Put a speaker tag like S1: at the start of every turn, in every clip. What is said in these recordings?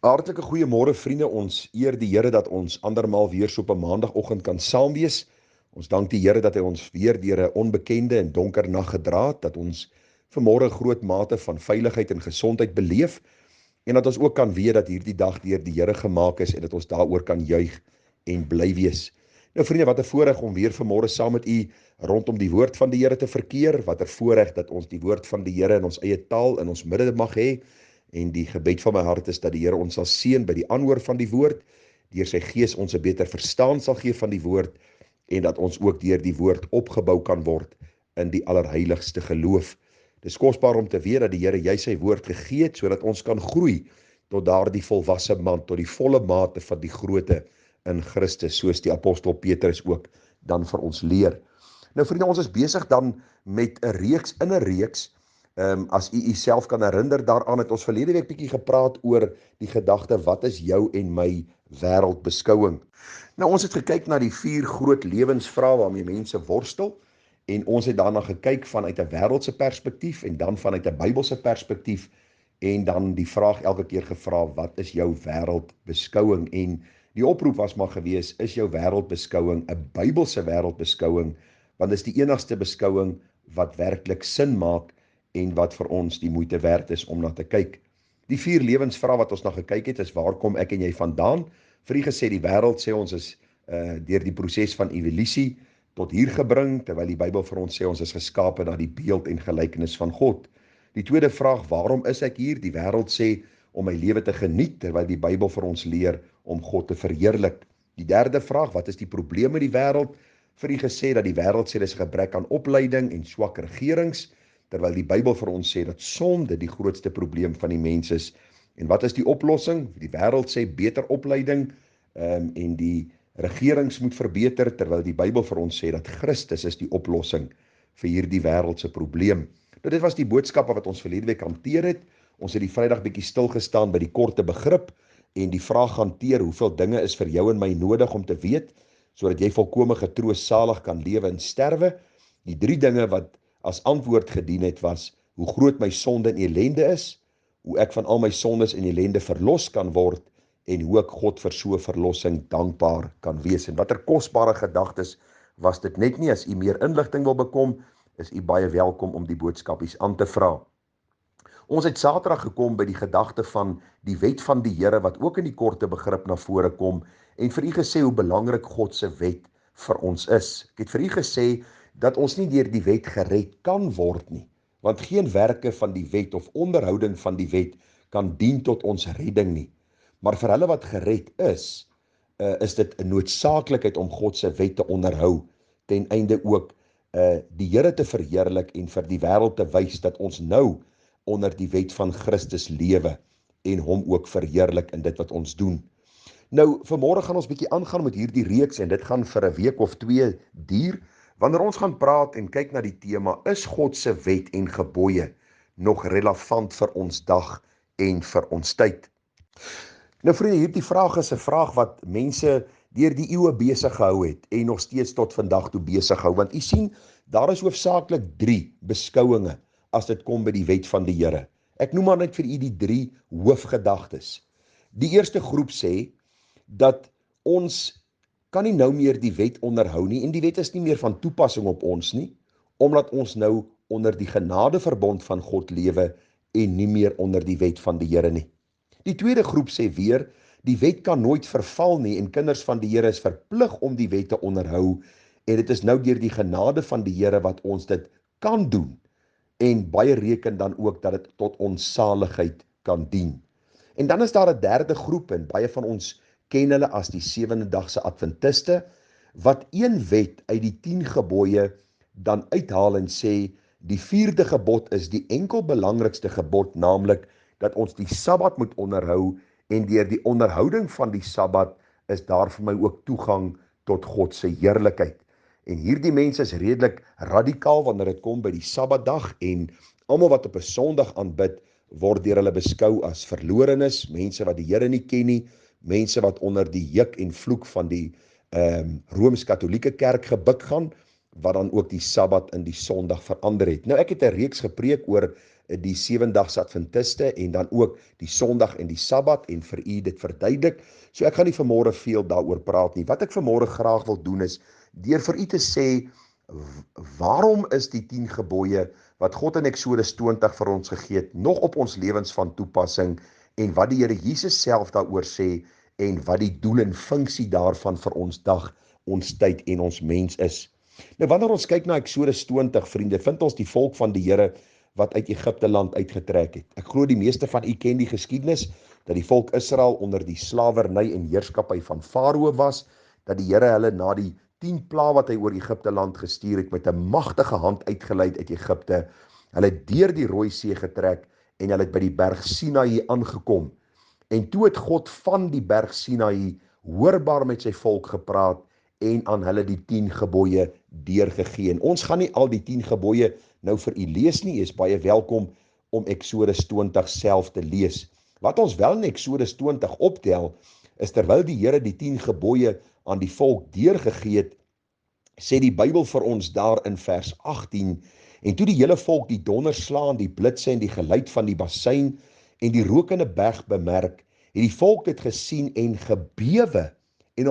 S1: Hartlike goeiemôre vriende, ons eer die Here dat ons andermaal weer so op 'n maandagooggend kan saam wees. Ons dank die Here dat hy ons weer deur 'n onbekende en donker nag gedra het, dat ons vanmôre 'n groot mate van veiligheid en gesondheid beleef en dat ons ook kan weet dat hierdie dag deur die Here gemaak is en dat ons daaroor kan juig en bly wees. Nou vriende, wat 'n voorreg om weer vanmôre saam met u rondom die woord van die Here te verkeer. Wat 'n voorreg dat ons die woord van die Here in ons eie taal in ons midde mag hê. En die gebed van my hart is dat die Here ons sal seën by die aanhoor van die woord, deur sy gees ons 'n beter verstaan sal gee van die woord en dat ons ook deur die woord opgebou kan word in die allerheiligste geloof. Dis kosbaar om te weet dat die Here jy sy woord gegee het sodat ons kan groei tot daardie volwasse man, tot die volle mate van die grootte in Christus, soos die apostel Petrus ook dan vir ons leer. Nou vriende, ons is besig dan met 'n reeks in 'n reeks. As u self kan herinner daaraan, het ons verlede week bietjie gepraat oor die gedagte, wat is jou en my wêreldbeskouing? Nou ons het gekyk na die 4 groot lewensvrae waarmee mense worstel en ons het daarna gekyk vanuit 'n wêreldse perspektief en dan vanuit 'n Bybelse perspektief en dan die vraag elke keer gevra, wat is jou wêreldbeskouing? En die oproep was maar gewees, is jou wêreldbeskouing 'n Bybelse wêreldbeskouing? Want dis die enigste beskouing wat werklik sin maak en wat vir ons die moeite werd is om na te kyk. Die 4 lewensvrae wat ons na gekyk het is, waar kom ek en jy vandaan? Vir u gesê, die wêreld sê ons is deur die proses van evolusie tot hier gebring, terwyl die Bybel vir ons sê ons is geskape na die beeld en gelykenis van God. Die tweede vraag, waarom is ek hier? Die wêreld sê om my lewe te geniet, terwyl die Bybel vir ons leer om God te verheerlik. Die derde vraag, wat is die probleem met die wêreld? Vir u gesê dat die wêreld sê dis gebrek aan opleiding en swak regerings, terwyl die Bybel vir ons sê dat sonde die grootste probleem van die mens is. En wat is die oplossing? Die wêreld sê beter opleiding en die regerings moet verbeter, terwyl die Bybel vir ons sê dat Christus is die oplossing vir hierdie wêreldse probleem. Nou dit was die boodskappe wat ons verlede week hanteer het. Ons het die Vrydag bietjie stilgestaan by die korte begrip en die vraag hanteer, hoeveel dinge is vir jou en my nodig om te weet, sodat jy volkome getroos salig kan lewe en sterwe. Die 3 dinge wat as antwoord gedien het was, hoe groot my sonde en ellende is, hoe ek van al my sondes en ellende verlos kan word, en hoe ek God vir so verlossing dankbaar kan wees. En watter kosbare gedagtes was dit net nie. As u meer inligting wil bekom, is u baie welkom om die boodskapies aan te vra. Ons het Saterdag gekom by die gedagte van die wet van die Here, wat ook in die korte begrip na vore kom, en vir u gesê hoe belangrik God se wet vir ons is. Ek het vir u gesê dat ons nie deur die wet gered kan word nie, want geen werke van die wet of onderhouding van die wet kan dien tot ons redding nie. Maar vir hulle wat gered is dit 'n noodsaaklikheid om God se wet te onderhou, ten einde ook die Here te verheerlik en vir die wêreld te wys dat ons nou onder die wet van Christus lewe en hom ook verheerlik in dit wat ons doen. Nou, vanmôre gaan ons bietjie aangaan met hierdie reeks en dit gaan vir 'n week of 2 duur. Wanneer ons gaan praat en kyk na die tema, is God se wet en gebooie nog relevant vir ons dag en vir ons tyd? Nou vriende, hierdie vraag is 'n vraag wat mense deur die eeue besig gehou het en nog steeds tot vandag toe besig hou, want u sien, daar is hoofsaaklik 3 beskouinge as dit kom by die wet van die Here. Ek noem maar net vir u die 3 hoofgedagtes. Die eerste groep sê dat ons kan nie nou meer die wet onderhou nie, en die wet is nie meer van toepassing op ons nie, omdat ons nou onder die genadeverbond van God lewe en nie meer onder die wet van die Here nie. Die tweede groep sê weer, die wet kan nooit verval nie en kinders van die Here is verplig om die wet te onderhou en dit is nou deur die genade van die Here wat ons dit kan doen en baie reken dan ook dat dit tot ons saligheid kan dien. En dan is daar 'n derde groep en baie van ons ken hulle as die Sewendedagse Adventiste, wat een wet uit die 10 gebooie dan uithaal en sê, die 4de gebod is die enkel belangrikste gebod, naamlik dat ons die Sabbat moet onderhou, en deur die onderhouding van die Sabbat is daar vir my ook toegang tot God se heerlikheid. En hierdie mense is redelik radikaal wanneer dit kom by die Sabbatdag, en almal wat op 'n Sondag aanbid, word deur hulle beskou as verlorenes, mense wat die Here nie ken nie, mense wat onder die juk en vloek van die Rooms-Katolieke Kerk gebuk gaan, wat dan ook die Sabbat in die Sondag verander het. Nou ek het 'n reeks gepreek oor die 7-dags Adventiste en dan ook die Sondag en die Sabbat en vir u dit verduidelik. So ek gaan nie vanmôre veel daaroor praat nie. Wat ek vanmôre graag wil doen is deur vir u te sê waarom is die 10 gebooie wat God in Eksodus 20 vir ons gegee het nog op ons lewens van toepassing en wat die Here Jesus self daaroor sê en wat die doel en funksie daarvan vir ons dag, ons tyd en ons mens is. Nou wanneer ons kyk na Eksodus 20 vriende, vind ons die volk van die Here wat uit Egipte land uitgetrek het. Ek glo die meeste van u ken die geskiedenis dat die volk Israel onder die slawerny en heerskappy van Farao was, dat die Here hulle na die 10 plaae wat hy oor Egipte land gestuur het met 'n magtige hand uitgelei uit Egipte. Hulle het deur die Rooi See getrek en hulle het by die berg Sinaï aangekom. En toe het God van die berg Sinaï hoorbaar met sy volk gepraat en aan hulle die 10 gebooie deurgegee. En ons gaan nie al die 10 gebooie nou vir u lees nie, is baie welkom om Eksodus 20 self te lees. Wat ons wel in Eksodus 20 optel, is terwyl die Here die 10 gebooie aan die volk deurgegee het, sê die Bybel vir ons daar in vers 18, en toe die hele volk die donderslaan, die blitse en die geluid van die bassein en die rokende berg bemerk, het die volk dit gesien en gebewe en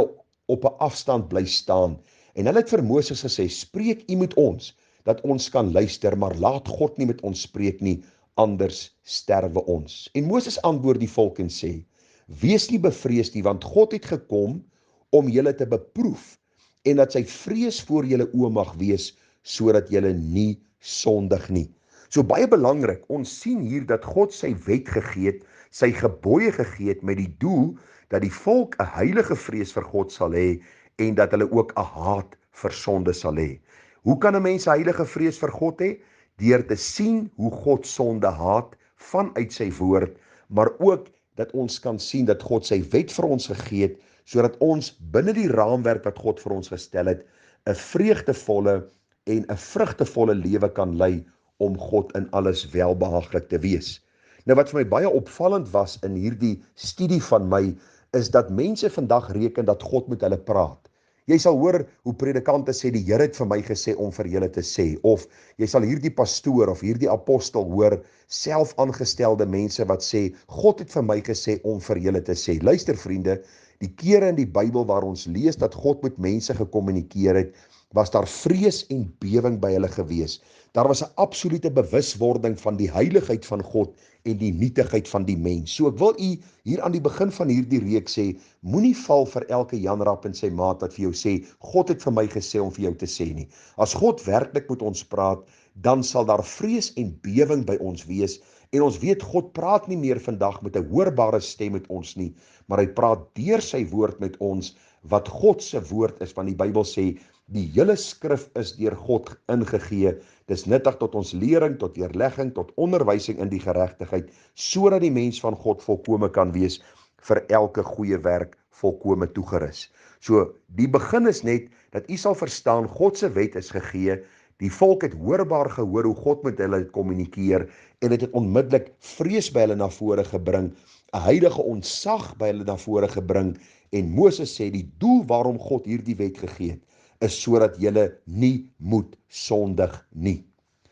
S1: op 'n afstand bly staan. En hulle het vir Moses gesê, spreek u met ons, dat ons kan luister, maar laat God nie met ons spreek nie, anders sterwe ons. En Moses antwoord die volk en sê, wees nie bevrees nie, want God het gekom om julle te beproef, en dat sy vrees voor julle oë mag wees, sodat julle nie sondig nie. So baie belangrik, ons sien hier dat God sy wet gegee het, sy gebooie gegee het met die doel dat die volk 'n heilige vrees vir God sal hê en dat hulle ook 'n haat vir sonde sal hê. Hoe kan 'n mens 'n heilige vrees vir God hê? Deur te sien hoe God sonde haat vanuit sy woord, maar ook dat ons kan sien dat God sy wet vir ons gegee het, sodat ons binne die raamwerk wat God vir ons gestel het, 'n vreugdevolle en 'n vrugtevolle lewe kan lei om God in alles welbehaaglik te wees. Nou wat vir my baie opvallend was in hierdie studie van my, is dat mense vandag reken dat God met hulle praat. Jy sal hoor hoe predikante sê, die Here het vir my gesê om vir julle te sê, of jy sal hierdie pastoor of hierdie apostel hoor, self aangestelde mense wat sê, God het vir my gesê om vir julle te sê. Luister vriende, die kere in die Bybel waar ons lees dat God met mense gekommunikeer het, was daar vrees en bewing by hulle gewees. Daar was 'n absolute bewuswording van die heiligheid van God en die nietigheid van die mens. So ek wil u hier aan die begin van hierdie reeks sê, moenie val vir elke Jan Rap en sy maat wat vir jou sê, God het vir my gesê om vir jou te sê nie. As God werklik met ons praat, dan sal daar vrees en bewing by ons wees, en ons weet God praat nie meer vandag met 'n hoorbare stem met ons nie, maar hy praat deur sy woord met ons, wat God se woord is, want die Bybel sê, die hele skrif is deur God ingegee, dis nuttig tot ons lering, tot deurlegging, tot onderwysing in die geregtigheid, sodat die mens van God volkome kan wees, vir elke goeie werk volkome toegerus. So, die begin is net, dat u sal verstaan, God se wet is gegee, die volk het hoorbaar gehoor hoe God met hulle kommunikeer, en het onmiddellik vrees by hulle na vore gebring, 'n heilige ontsag by hulle na vore gebring, en Moses sê, die doel waarom God hierdie wet gegee het, is sodat julle nie moet sondig nie.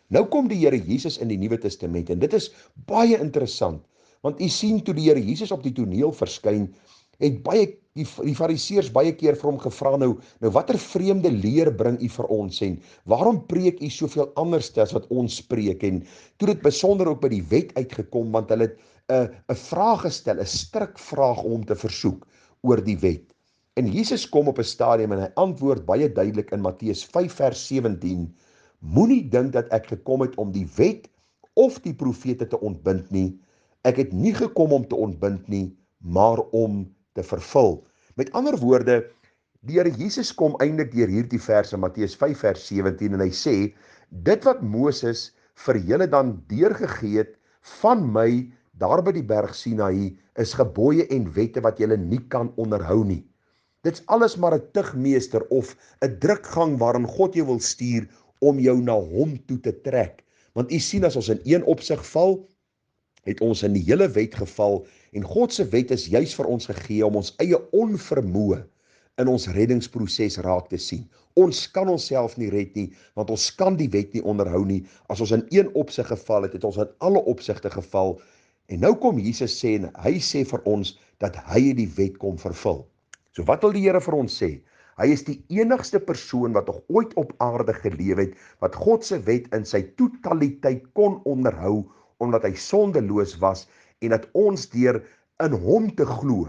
S1: Nou kom die Here Jesus in die Nuwe Testament, en dit is baie interessant, want u sien toe die Here Jesus op die toneel verskyn, het die fariseërs baie keer vir hom gevra, nou watter vreemde leer bring u vir ons, en waarom preek u soveel anders as wat ons preek, en toe dit besonder ook by die wet uitgekom, want hulle het 'n vraag gestel, 'n strikvraag om hom te versoek oor die wet. En Jesus kom op 'n stadium en hy antwoord baie duidelik in Matteus 5 vers 17, moenie dink dat ek gekom het om die wet of die profete te ontbind nie, ek het nie gekom om te ontbind nie, maar om te vervul. Met ander woorde, die Here Jesus kom eintlik deur hierdie verse Matteus 5 vers 17 en hy sê, dit wat Moses vir julle dan deurgegee het van my daar by die berg Sinaï, is gebooie en wette wat julle nie kan onderhou nie. Dit's alles maar 'n tugmeester of 'n drukgang waarin God jou wil stuur om jou na hom toe te trek. Want u sien, as ons in een opsig val, het ons in die hele wet geval, en God se wet is juis vir ons gegee om ons eie onvermoë in ons reddingsproses raak te sien. Ons kan onsself nie red nie, want ons kan die wet nie onderhou nie. As ons in een opsig geval het, het ons in alle opsigte geval. En nou kom Jesus sê, en hy sê vir ons, dat hy die wet kom vervul. So wat wil die Here vir ons sê? Hy is die enigste persoon wat nog ooit op aarde geleef het, wat God se wet in sy totaliteit kon onderhou, omdat hy sondeloos was, en dat ons deur in hom te glo,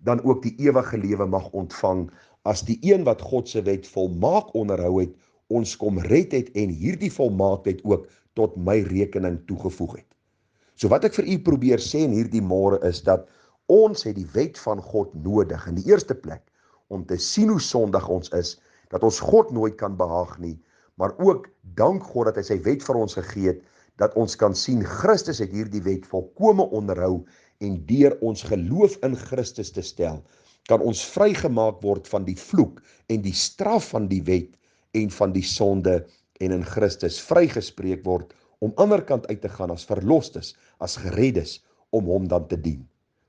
S1: dan ook die ewige lewe mag ontvang, as die een wat God se wet volmaak onderhou het, ons kom red het, en hierdie volmaaktheid ook tot my rekening toegevoeg het. So wat ek vir u probeer sê in hierdie môre is, dat ons het die wet van God nodig, in die eerste plek, om te sien hoe sondig ons is, dat ons God nooit kan behaag nie, maar ook dank God dat hy sy wet vir ons gegee het, dat ons kan sien, Christus het hierdie wet volkome onderhou, en deur ons geloof in Christus te stel, kan ons vrygemaak word van die vloek en die straf van die wet en van die sonde, en in Christus vrygespreek word om ander kant uit te gaan as verlostes, as gereddes, om hom dan te dien.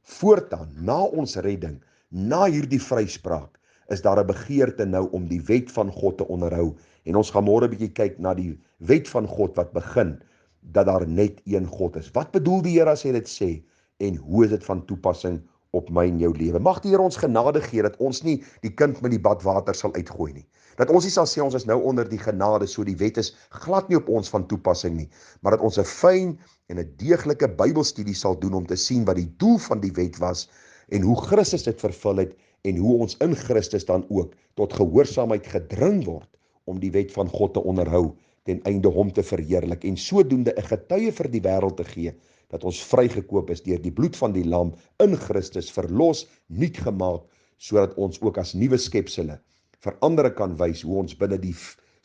S1: Voortaan, na ons redding, na hierdie vryspraak, is daar 'n begeerte nou om die wet van God te onderhou, en ons gaan môre 'n bietjie kyk na die wet van God wat begin, dat daar net een God is. Wat bedoel die Here as hy dit sê, en hoe is dit van toepassing op my en jou lewe? Mag die Here ons genade gee, dat ons nie die kind met die badwater sal uitgooi nie. Dat ons nie sal sê ons is nou onder die genade, so die wet is glad nie op ons van toepassing nie, maar dat ons 'n fyn en 'n deeglike Bybelstudie sal doen om te sien wat die doel van die wet was, en hoe Christus dit vervul het, en hoe ons in Christus dan ook tot gehoorsaamheid gedring word, om die wet van God te onderhou, ten einde hom te verheerlik, en sodoende 'n getuie vir die wêreld te gee, dat ons vrygekoop is deur die bloed van die lam, in Christus verlos, nuut gemaak, sodat ons ook as nuwe skepsele vir ander kan wys hoe ons binne die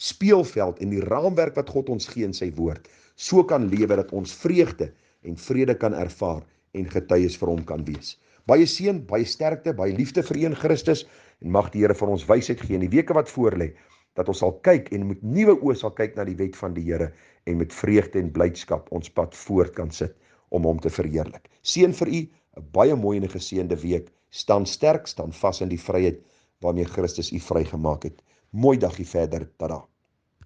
S1: speelveld en die raamwerk wat God ons gee in sy woord, so kan lewe dat ons vreugde en vrede kan ervaar, en getuies vir hom kan wees. Baie seën, baie sterkte, baie liefde vir een Christus, en mag die Here vir ons wysheid gee in die weke wat voorlê, dat ons sal kyk en met nuwe oë sal kyk na die wet van die Here, en met vreugde en blydskap ons pad voort kan sit om hom te verheerlik. Seën vir u, 'n baie mooi en 'n geseënde week. Staan sterk, staan vas in die vryheid waarmee Christus u vrygemaak het. Mooi dagie verder. Tada.